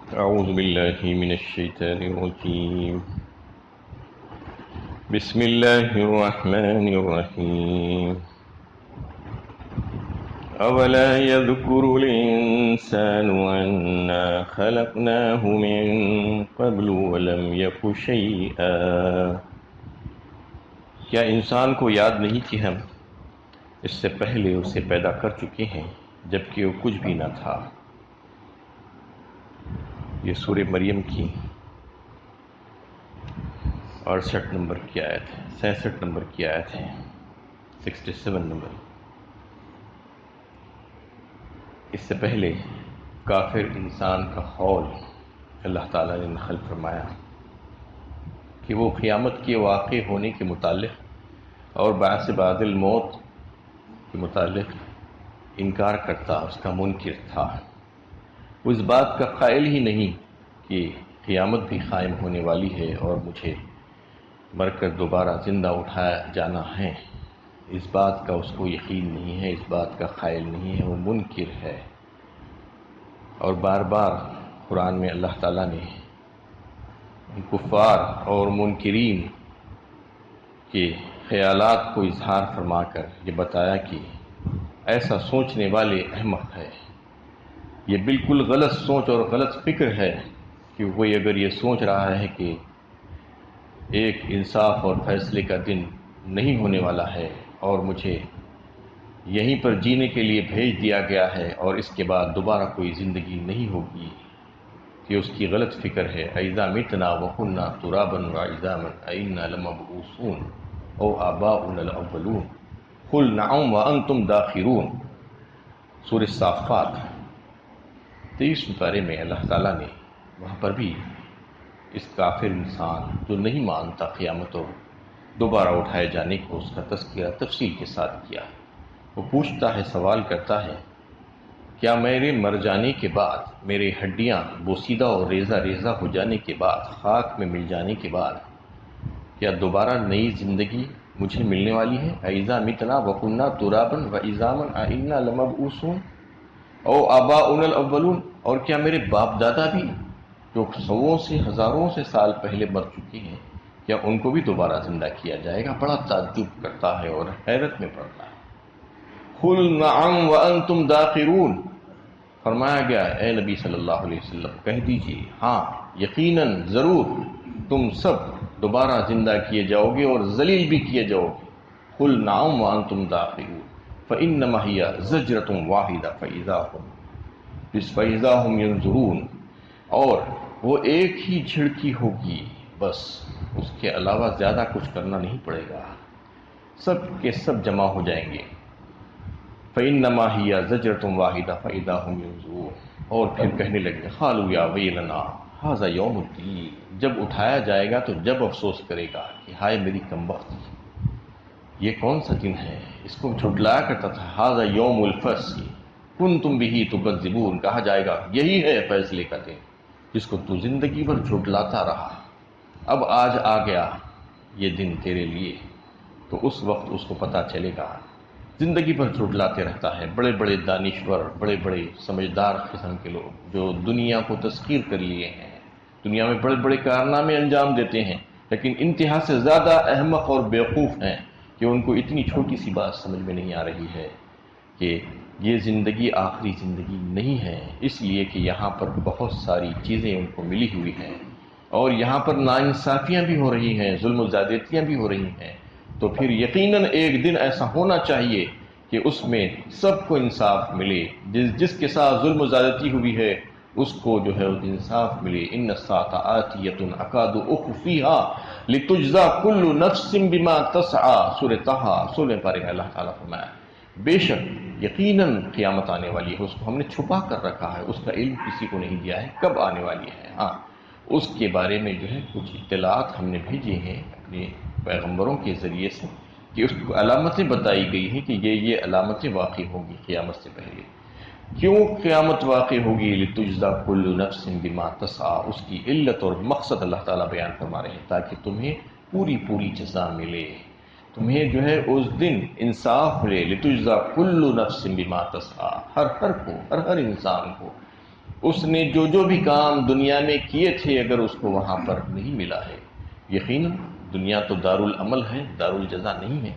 أعوذ بالله من الشيطان الرجيم. بسم الله الرحمن الرحيم. أولا يذكر الإنسان أنا خلقناه من قبل ولم يك شيئا. کیا انسان کو یاد نہیں کہ ہم اس سے پہلے اسے پیدا کر چکے ہیں جبکہ وہ کچھ بھی نہ تھا. یہ سورہ مریم کی 68 نمبر کی آیت ہے، 66 نمبر کی آیت ہے، 67 نمبر. اس سے پہلے کافر انسان کا قول اللہ تعالیٰ نے نقل فرمایا کہ وہ قیامت کے واقع ہونے کے متعلق اور بعث بعد الموت کے متعلق انکار کرتا، اس کا منکر تھا. وہ اس بات کا قائل ہی نہیں کہ قیامت بھی قائم ہونے والی ہے اور مجھے مر کر دوبارہ زندہ اٹھایا جانا ہے. اس بات کا اس کو یقین نہیں ہے، اس بات کا قائل نہیں ہے، وہ منکر ہے. اور بار بار قرآن میں اللہ تعالیٰ نے کفار اور منکرین کے خیالات کو اظہار فرما کر یہ بتایا کہ ایسا سوچنے والے احمق ہے. یہ بالکل غلط سوچ اور غلط فکر ہے کہ کوئی اگر یہ سوچ رہا ہے کہ ایک انصاف اور فیصلے کا دن نہیں ہونے والا ہے اور مجھے یہیں پر جینے کے لیے بھیج دیا گیا ہے اور اس کے بعد دوبارہ کوئی زندگی نہیں ہوگی، کہ اس کی غلط فکر ہے. اَإِذَا مِتْنَا وَكُنَّا تُرَابًا وَعِظَامًا أَإِنَّا لَمَبْعُوثُونَ أَوْ آبَاؤُنَا الْأَوَّلُونَ قُلْ نَعَمْ وَأَنْتُمْ دَاخِرُونَ. سورہ صافات 23 پارے میں اللہ تعالیٰ نے وہاں پر بھی اس کافر انسان جو نہیں مانتا قیامت اور دوبارہ اٹھائے جانے کو، اس کا تذکرہ تفصیل کے ساتھ کیا. وہ پوچھتا ہے، سوال کرتا ہے، کیا میرے مر جانے کے بعد، میرے ہڈیاں بوسیدہ اور ریزہ ریزہ ہو جانے کے بعد، خاک میں مل جانے کے بعد، کیا دوبارہ نئی زندگی مجھے ملنے والی ہے؟ اَإِذَا مِتْنَا وَكُنَّا تُرَابًا وَعِظَامًا أَإِنَّا لَمَبْعُوثُونَ أَوْ آبَاؤُنَا الْأَوَّلُونَ. اور کیا میرے باپ دادا بھی جو سووں سے ہزاروں سے سال پہلے مر چکے ہیں، کیا ان کو بھی دوبارہ زندہ کیا جائے گا؟ بڑا تعجب کرتا ہے اور حیرت میں پڑتا ہے. قُلْ نَعَمْ وَأَنْتُمْ دَاخِرُونَ. فرمایا گیا، اے نبی صلی اللہ علیہ وسلم کہہ دیجئے، ہاں یقیناً ضرور تم سب دوبارہ زندہ کیے جاؤ گے اور ذلیل بھی کیے جاؤ گے. قُلْ نَعَمْ وَأَنْتُمْ دَاخِرُونَ فَإِنَّمَا هِيَ زَجْرَةٌ وَاحِدَةٌ فَإِذَا هُمْ يَنظُرُونَ. اور وہ ایک ہی جھڑکی ہوگی، بس اس کے علاوہ زیادہ کچھ کرنا نہیں پڑے گا، سب کے سب جمع ہو جائیں گے. فَإِنَّمَا هِيَ زَجْرَةٌ وَاحِدَةٌ فَإِذَا هُمْ يَنظُرُونَ. اور پھر کہنے لگے، قَالُوا يَا وَيْلَنَا هَذَا يَوْمُ الدِّينِ. جب اٹھایا جائے گا تو جب افسوس کرے گا کہ ہائے میری کمبخت، یہ کون سا دن ہے؟ اس کو جھٹلایا کرتا تھا. هَذَا يَوْمُ الْفَصْلِ كُنْتُمْ بِهِ تُكَذِّبُونَ. کہا جائے گا یہی ہے فیصلے کا دن جس کو تو زندگی بھر جھٹلاتا رہا، اب آج آ گیا یہ دن تیرے لیے. تو اس وقت اس کو پتہ چلے گا. زندگی بھر جھٹلاتے رہتا ہے. بڑے بڑے دانشور، بڑے بڑے سمجھدار قسم کے لوگ جو دنیا کو تسخیر کر لیے ہیں، دنیا میں بڑے بڑے کارنامے انجام دیتے ہیں، لیکن انتہا سے زیادہ احمق اور بیوقوف ہیں کہ ان کو اتنی چھوٹی سی بات سمجھ میں نہیں آ رہی ہے کہ یہ زندگی آخری زندگی نہیں ہے، اس لیے کہ یہاں پر بہت ساری چیزیں ان کو ملی ہوئی ہیں اور یہاں پر ناانصافیاں بھی ہو رہی ہیں، ظلم و زیادتیاں بھی ہو رہی ہیں. تو پھر یقیناً ایک دن ایسا ہونا چاہیے کہ اس میں سب کو انصاف ملے. جس کے ساتھ ظلم و زیادتی ہوئی ہے اس کو جو ہے انصاف ملے. ان الساعة آتیۃ اکاد اخفیها لتجزی کل نفس بما تسعی. سورہ طٰہٰ 16 پارے میں اللہ تعالیٰ فرمایا، بے شک یقیناً قیامت آنے والی ہے، اس کو ہم نے چھپا کر رکھا ہے، اس کا علم کسی کو نہیں دیا ہے کب آنے والی ہے. ہاں اس کے بارے میں جو ہے کچھ اطلاعات ہم نے بھیجی ہیں اپنے پیغمبروں کے ذریعے سے کہ اس کو علامتیں بتائی گئی ہیں کہ یہ علامتیں واقع ہوں گی قیامت سے پہلے. کیوں قیامت واقع ہوگی؟ لتجزی کل نفس بما تسعی. اس کی علت اور مقصد اللہ تعالیٰ بیان فرما رہے ہیں تاکہ تمہیں پوری پوری جزا ملے، تمہیں جو ہے اس دن انصاف ملے. لتجزی کل نفس بما تسعی. ہر کو، ہر انسان کو اس نے جو بھی کام دنیا میں کیے تھے اگر اس کو وہاں پر نہیں ملا ہے، یقیناً دنیا تو دارالعمل ہے، دارالجزا نہیں ہے،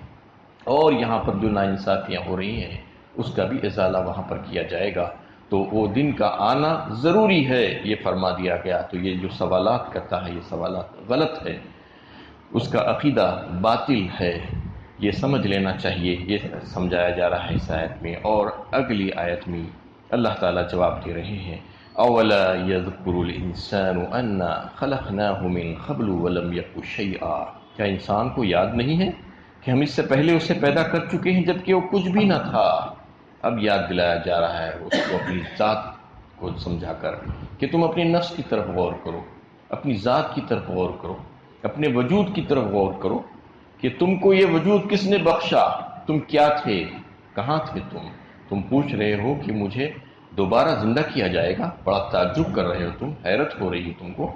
اور یہاں پر جو ناانصافیاں ہو رہی ہیں اس کا بھی ازالہ وہاں پر کیا جائے گا، تو وہ دن کا آنا ضروری ہے، یہ فرما دیا گیا۔ تو یہ جو سوالات کرتا ہے یہ سوالات غلط ہے، اس کا عقیدہ باطل ہے، یہ سمجھ لینا چاہیے، یہ سمجھایا جا رہا ہے اس آیت میں۔ اور اگلی آیت میں اللہ تعالیٰ جواب دے رہے ہیں، اولا یذکر الانسان انا خلقناہ من قبل ولم یک شیئا، کیا انسان کو یاد نہیں ہے کہ ہم اس سے پہلے اسے پیدا کر چکے ہیں جبکہ وہ کچھ بھی نہ تھا؟ اب یاد دلایا جا رہا ہے اس کو اپنی ذات کو سمجھا کر کہ تم اپنی نفس کی طرف غور کرو، اپنی ذات کی طرف غور کرو، اپنے وجود کی طرف غور کرو کہ تم کو یہ وجود کس نے بخشا، تم کیا تھے، کہاں تھے تم پوچھ رہے ہو کہ مجھے دوبارہ زندہ کیا جائے گا، بڑا تعجب کر رہے ہو تم، حیرت ہو رہی ہے تم کو،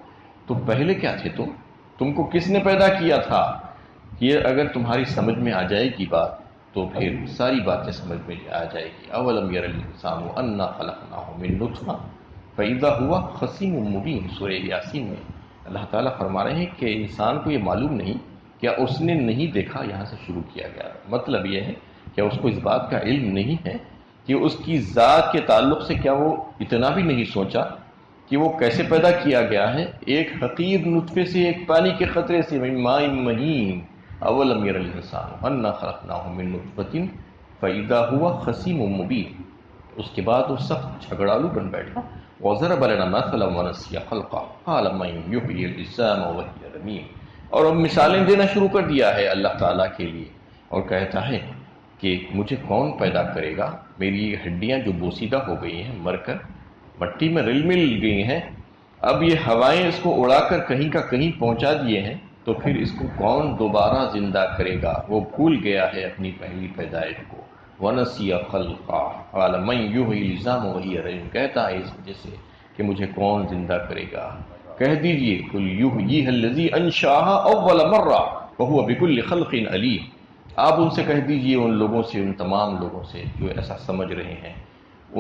تو پہلے کیا تھے تم کو کس نے پیدا کیا تھا؟ یہ اگر تمہاری سمجھ میں آ جائے گی بات تو پھر ساری باتیں سمجھ میں آ جائے گی۔ اولم یر الانسان انا خلقناہ من نطفہ فاذا هو خصیم مبین، سورہ یاسین میں اللہ تعالیٰ فرما رہے ہیں کہ انسان کو یہ معلوم نہیں، کیا اس نے نہیں دیکھا، یہاں سے شروع کیا گیا، مطلب یہ ہے کہ اس کو اس بات کا علم نہیں ہے کہ اس کی ذات کے تعلق سے کیا وہ اتنا بھی نہیں سوچا کہ وہ کیسے پیدا کیا گیا ہے، ایک حقیر نطفے سے، ایک پانی کے قطرے سے، من ماء مہین، اولم یر الانسان انا خلقناہ من نطفۃ فاذا هو خصیم مبین، اس کے بعد وہ سخت جھگڑالو بن بیٹھا، وضرب لنا مثلا ونسی خلقہ قال من یحیی العظام وہی رمیم، اور اب مثالیں دینا شروع کر دیا ہے اللہ تعالیٰ کے لیے، اور کہتا ہے کہ مجھے کون پیدا کرے گا، میری یہ ہڈیاں جو بوسیدہ ہو گئی ہیں، مر کر مٹی میں رل مل گئی ہیں، اب یہ ہوائیں اس کو اڑا کر کہیں کا کہیں پہنچا دیے ہیں، تو پھر اس کو کون دوبارہ زندہ کرے گا؟ وہ بھول گیا ہے اپنی پہلی پیدائش کو۔ وَنَسِيَ خَلْقَهُ قَالَ مَن يُحْيِي الْعِظَامَ وَهِيَ رَمِيمٌ، کہتا ہے اس وجہ سے کہ مجھے کون زندہ کرے گا؟ کہہ دیجئے قُلْ يُحْيِيهَا الَّذِي أَنشَأَهَا أَوَّلَ مَرَّةٍ وَهُوَ بِكُلِّ خَلْقٍ عَلِيمٌ، آپ ان سے کہہ دیجئے، ان لوگوں سے، ان تمام لوگوں سے جو ایسا سمجھ رہے ہیں،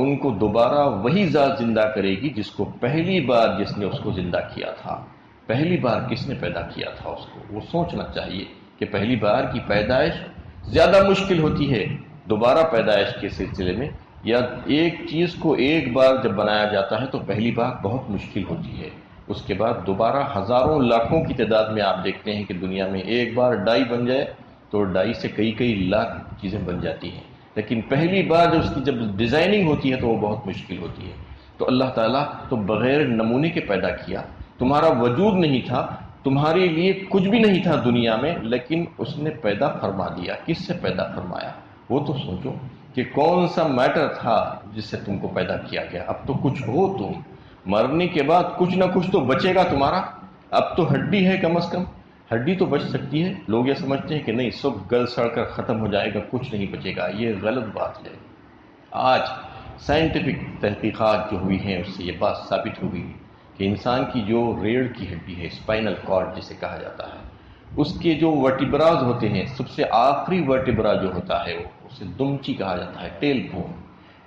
ان کو دوبارہ وہی ذات زندہ کرے گی جس کو پہلی بار جس نے اس کو زندہ کیا تھا۔ پہلی بار کس نے پیدا کیا تھا اس کو، وہ سوچنا چاہیے کہ پہلی بار کی پیدائش زیادہ مشکل ہوتی ہے دوبارہ پیدائش کے سلسلے میں، یا ایک چیز کو ایک بار جب بنایا جاتا ہے تو پہلی بار بہت مشکل ہوتی ہے، اس کے بعد دوبارہ ہزاروں لاکھوں کی تعداد میں آپ دیکھتے ہیں کہ دنیا میں ایک بار ڈائی بن جائے تو ڈائی سے کئی لاکھ چیزیں بن جاتی ہیں، لیکن پہلی بار جو اس کی جب ڈیزائننگ ہوتی ہے تو وہ بہت مشکل ہوتی ہے۔ تو اللہ تعالیٰ تو بغیر نمونے کے پیدا کیا، تمہارا وجود نہیں تھا، تمہارے لیے کچھ بھی نہیں تھا دنیا میں، لیکن اس نے پیدا فرما دیا۔ کس سے پیدا فرمایا؟ وہ تو سوچو کہ کون سا میٹر تھا جس سے تم کو پیدا کیا گیا۔ اب تو کچھ ہو، تم مرنے کے بعد کچھ نہ کچھ تو بچے گا تمہارا، اب تو ہڈی ہے، کم از کم ہڈی تو بچ سکتی ہے۔ لوگ یہ سمجھتے ہیں کہ نہیں، سب گل سڑ کر ختم ہو جائے گا، کچھ نہیں بچے گا، یہ غلط بات ہے۔ آج سائنٹیفک تحقیقات جو ہوئی ہیں اس سے یہ بات ثابت ہو گئی کہ انسان کی جو ریڑھ کی ہڈی ہے، اسپائنل کارڈ جسے کہا جاتا ہے، اس کے جو ورٹیبراز ہوتے ہیں، سب سے آخری ورٹیبرا جو ہوتا ہے وہ اسے دمچی کہا جاتا ہے،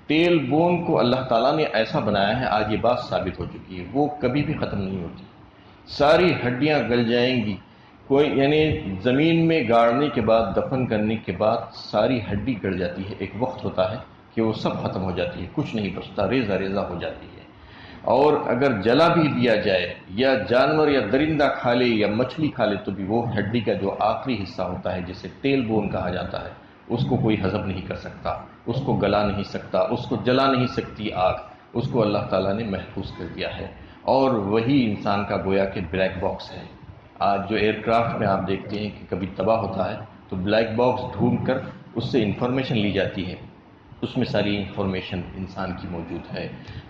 ٹیل بون کو اللہ تعالیٰ نے ایسا بنایا ہے، آج یہ بات ثابت ہو چکی ہے، وہ کبھی بھی ختم نہیں ہوتی، ساری ہڈیاں گل جائیں گی، کوئی یعنی زمین میں گاڑنے کے بعد، دفن کرنے کے بعد ساری ہڈی گل جاتی ہے، ایک وقت ہوتا ہے کہ وہ سب ختم ہو جاتی ہے، کچھ نہیں بچتا، ریزہ ہو جاتی ہے۔ اور اگر جلا بھی دیا جائے، یا جانور یا درندہ کھا لے یا مچھلی کھا لے، تو بھی وہ ہڈی کا جو آخری حصہ ہوتا ہے جسے ٹیل بون کہا جاتا ہے، اس کو کوئی ہضم نہیں کر سکتا، اس کو گلا نہیں سکتا، اس کو جلا نہیں سکتی آگ، اس کو اللہ تعالیٰ نے محفوظ کر دیا ہے۔ اور وہی انسان کا گویا کہ بلیک باکس ہے۔ آج جو ایئر کرافٹ میں آپ دیکھتے ہیں کہ کبھی تباہ ہوتا ہے تو بلیک باکس ڈھونڈ کر اس سے انفارمیشن لی جاتی ہے، اس میں ساری انفارمیشن انسان کی موجود ہے۔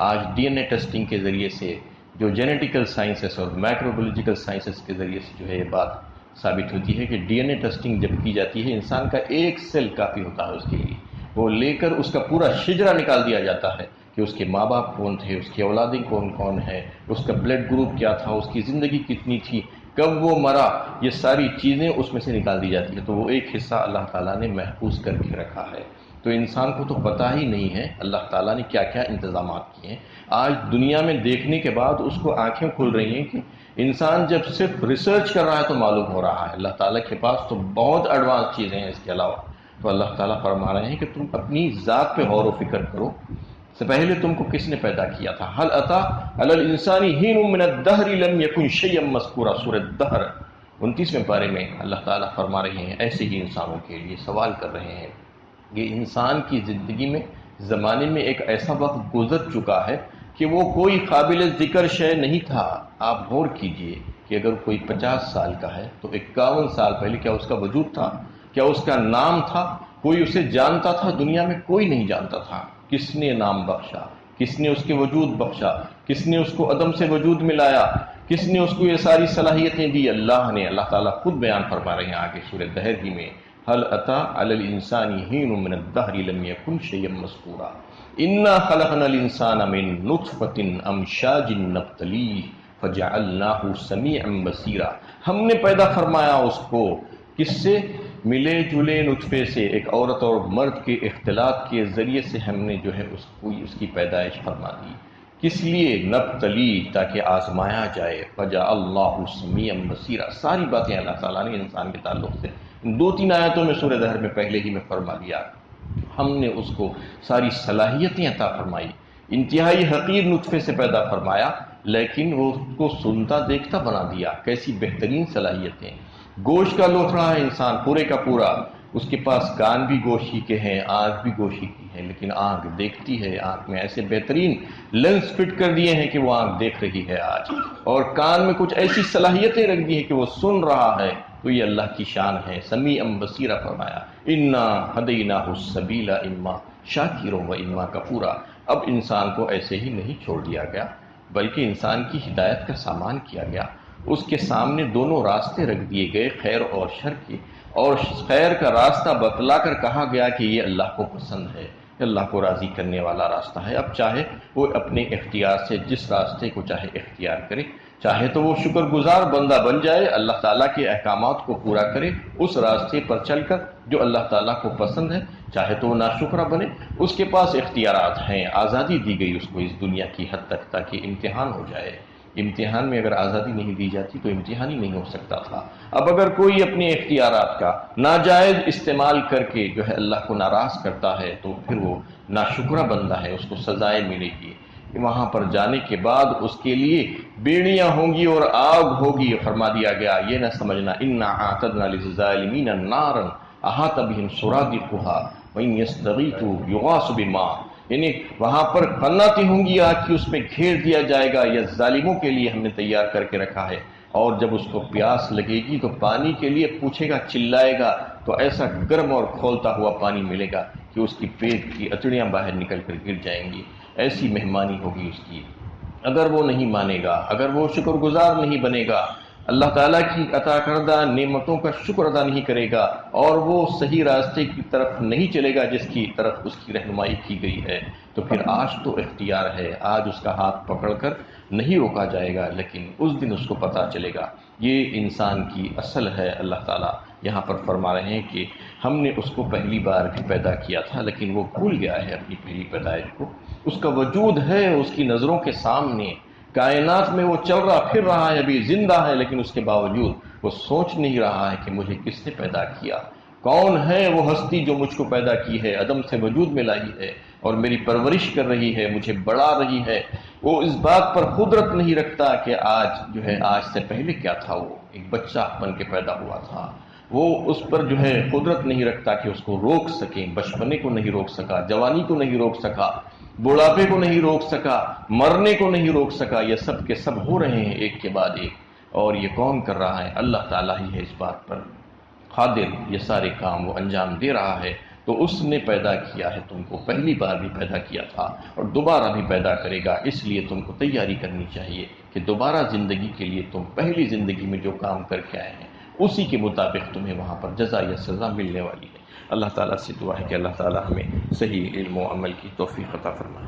آج ڈی این اے ٹیسٹنگ کے ذریعے سے، جو جینیٹیکل سائنسز اور مائکروبیولوجیکل سائنسز کے ذریعے سے جو ہے یہ بات ثابت ہوتی ہے کہ ڈی این اے ٹیسٹنگ جب کی جاتی ہے، انسان کا ایک سیل کافی ہوتا ہے اس کے لیے، وہ لے کر اس کا پورا شجرہ نکال دیا جاتا ہے کہ اس کے ماں باپ کون تھے، اس کی اولادیں کون کون ہیں، اس کا بلڈ گروپ کیا تھا، اس کی زندگی کتنی تھی، کب وہ مرا، یہ ساری چیزیں اس میں سے نکال دی جاتی ہیں، تو وہ ایک حصہ اللہ تعالیٰ نے محفوظ کر کے رکھا ہے۔ تو تو انسان کو تو پتہ ہی نہیں ہے اللہ تعالیٰ نے کیا کیا انتظامات کیے ہیں۔ آج دنیا میں دیکھنے کے بعد اس کو آنکھیں کھل رہی ہیں کہ انسان جب صرف ریسرچ کر رہا ہے تو معلوم ہو رہا ہے اللہ تعالیٰ کے پاس تو بہت ایڈوانس چیزیں ہیں اس کے علاوہ۔ تو اللہ تعالیٰ فرما رہے ہیں کہ تم اپنی ذات پہ غور و فکر کرو، سے پہلے تم کو کس نے پیدا کیا تھا۔ حل اتا علی الانسان حین من الدہر لم یکن شیئا مذکورا، سورۃ الدہر 29ویں پارے میں اللہ تعالیٰ فرما رہے ہیں ایسے ہی انسانوں کے لیے سوال کر رہے ہیں۔ یہ انسان کی زندگی میں زمانے میں ایک ایسا وقت گزر چکا ہے کہ وہ کوئی قابل ذکر شے نہیں تھا۔ آپ غور کیجئے کہ اگر کوئی 50 سال کا ہے تو 51 سال پہلے کیا اس کا وجود تھا؟ کیا اس کا نام تھا؟ کوئی اسے جانتا تھا؟ دنیا میں کوئی نہیں جانتا تھا۔ کس نے نام بخشا؟ کس نے اس کے وجود بخشا؟ کس نے اس کو عدم سے وجود میں لایا؟ کس نے اس کو یہ ساری صلاحیتیں دی؟ اللہ نے۔ اللہ تعالیٰ خود بیان فرما رہے ہیں آگے سورۃ دہر ہی میں، هل اتى على الانسان حين من الدهر لم يكن شيئا مذكورا انا خلقنا الانسان من نطفة امشاج نبتليه فجعلناه سميعا بصيرا۔ ہم نے پیدا فرمایا اس کو کس سے؟ ملے جلے نطفے سے، ایک عورت اور مرد کے اختلاط کے ذریعے سے ہم نے جو ہے اس کی پیدائش فرما دی۔ کس لیے؟ نبتلی، تاکہ آزمایا جائے۔ فجعلناه سميعا بصيرا۔ ساری باتیں اللہ تعالیٰ نے انسان کے تعلق سے 2-3 آیتوں میں سورہ دہر میں پہلے ہی میں فرما دیا۔ ہم نے اس کو ساری صلاحیتیں عطا فرمائی، انتہائی حقیر نطفے سے پیدا فرمایا، لیکن وہ اس کو سنتا دیکھتا بنا دیا۔ کیسی بہترین صلاحیتیں! گوشت کا لوتھڑا ہے انسان پورے کا پورا، اس کے پاس کان بھی گوشت ہی کے ہیں، آنکھ بھی گوشت ہی کی ہے، لیکن آنکھ دیکھتی ہے۔ آنکھ میں ایسے بہترین لینس فٹ کر دیے ہیں کہ وہ آنکھ دیکھ رہی ہے آج، اور کان میں کچھ ایسی صلاحیتیں رکھ دی ہیں کہ وہ سن رہا ہے۔ تو یہ اللہ کی شان ہے۔ سمیعا بصیرا فرمایا، انا ہدیناہ السبیل اما شاکر و اما کفورا۔ اب انسان کو ایسے ہی نہیں چھوڑ دیا گیا، بلکہ انسان کی ہدایت کا سامان کیا گیا۔ اس کے سامنے دونوں راستے رکھ دیے گئے، خیر اور شر کے، اور خیر کا راستہ بتلا کر کہا گیا کہ یہ اللہ کو پسند ہے، اللہ کو راضی کرنے والا راستہ ہے۔ اب چاہے وہ اپنے اختیار سے جس راستے کو چاہے اختیار کرے، چاہے تو وہ شکر گزار بندہ بن جائے، اللہ تعالیٰ کے احکامات کو پورا کرے اس راستے پر چل کر جو اللہ تعالیٰ کو پسند ہے، چاہے تو وہ ناشکرہ بنے۔ اس کے پاس اختیارات ہیں، آزادی دی گئی اس کو اس دنیا کی حد تک تاکہ امتحان ہو جائے۔ امتحان میں اگر آزادی نہیں دی جاتی تو امتحان ہی نہیں ہو سکتا تھا۔ اب اگر کوئی اپنے اختیارات کا ناجائز استعمال کر کے جو ہے اللہ کو ناراض کرتا ہے تو پھر وہ ناشکرہ بندہ ہے، اس کو سزائیں ملے گی۔ وہاں پر جانے کے بعد اس کے لیے بیڑیاں ہوں گی اور آگ ہوگی۔ فرما دیا گیا یہ نہ سمجھنا انا اعتدنا للظالمین نارا احاط بهم سرادقها وان یستغیثوا یغاثوا بماء، یعنی وہاں پر قناتیں ہوں گی آگ کی، اس میں گھیر دیا جائے گا، یا ظالموں کے لیے ہم نے تیار کر کے رکھا ہے۔ اور جب اس کو پیاس لگے گی تو پانی کے لیے پوچھے گا، چلائے گا تو ایسا گرم اور کھولتا ہوا پانی ملے گا کہ اس کی پیٹ کی اچڑیاں باہر نکل کر گر جائیں گی۔ ایسی مہمانی ہوگی اس کی۔ اگر وہ نہیں مانے گا، اگر وہ شکر گزار نہیں بنے گا، اللہ تعالیٰ کی عطا کردہ نعمتوں کا شکر ادا نہیں کرے گا، اور وہ صحیح راستے کی طرف نہیں چلے گا جس کی طرف اس کی رہنمائی کی گئی ہے، تو پھر آج تو اختیار ہے، آج اس کا ہاتھ پکڑ کر نہیں روکا جائے گا، لیکن اس دن اس کو پتہ چلے گا۔ یہ انسان کی اصل ہے۔ اللہ تعالیٰ یہاں پر فرما رہے ہیں کہ ہم نے اس کو پہلی بار بھی پیدا کیا تھا، لیکن وہ بھول گیا ہے اپنی پہلی پیدائش کو۔ اس کا وجود ہے اس کی نظروں کے سامنے، کائنات میں وہ چل رہا پھر رہا ہے، ابھی زندہ ہے، لیکن اس کے باوجود وہ سوچ نہیں رہا ہے کہ مجھے کس نے پیدا کیا، کون ہے وہ ہستی جو مجھ کو پیدا کی ہے، عدم سے وجود میں لائی ہے اور میری پرورش کر رہی ہے، مجھے بڑھا رہی ہے۔ وہ اس بات پر قدرت نہیں رکھتا کہ آج جو ہے آج سے پہلے کیا تھا، وہ ایک بچہ بن کے پیدا ہوا تھا۔ وہ اس پر جو ہے قدرت نہیں رکھتا کہ اس کو روک سکیں، بچپنے کو نہیں روک سکا، جوانی کو نہیں روک سکا، بڑھاپے کو نہیں روک سکا، مرنے کو نہیں روک سکا۔ یہ سب کے سب ہو رہے ہیں ایک کے بعد ایک، اور یہ کون کر رہا ہے؟ اللہ تعالیٰ ہی ہے اس بات پر قادر، یہ سارے کام وہ انجام دے رہا ہے۔ تو اس نے پیدا کیا ہے تم کو، پہلی بار بھی پیدا کیا تھا اور دوبارہ بھی پیدا کرے گا، اس لیے تم کو تیاری کرنی چاہیے کہ دوبارہ زندگی کے لیے تم پہلی زندگی میں جو کام کر کے آئے ہیں اسی کے مطابق تمہیں وہاں پر جزا یا سزا ملنے والی ہے۔ اللہ تعالیٰ سے دعا ہے کہ اللہ تعالیٰ ہمیں صحیح علم و عمل کی توفیق عطا فرمائے۔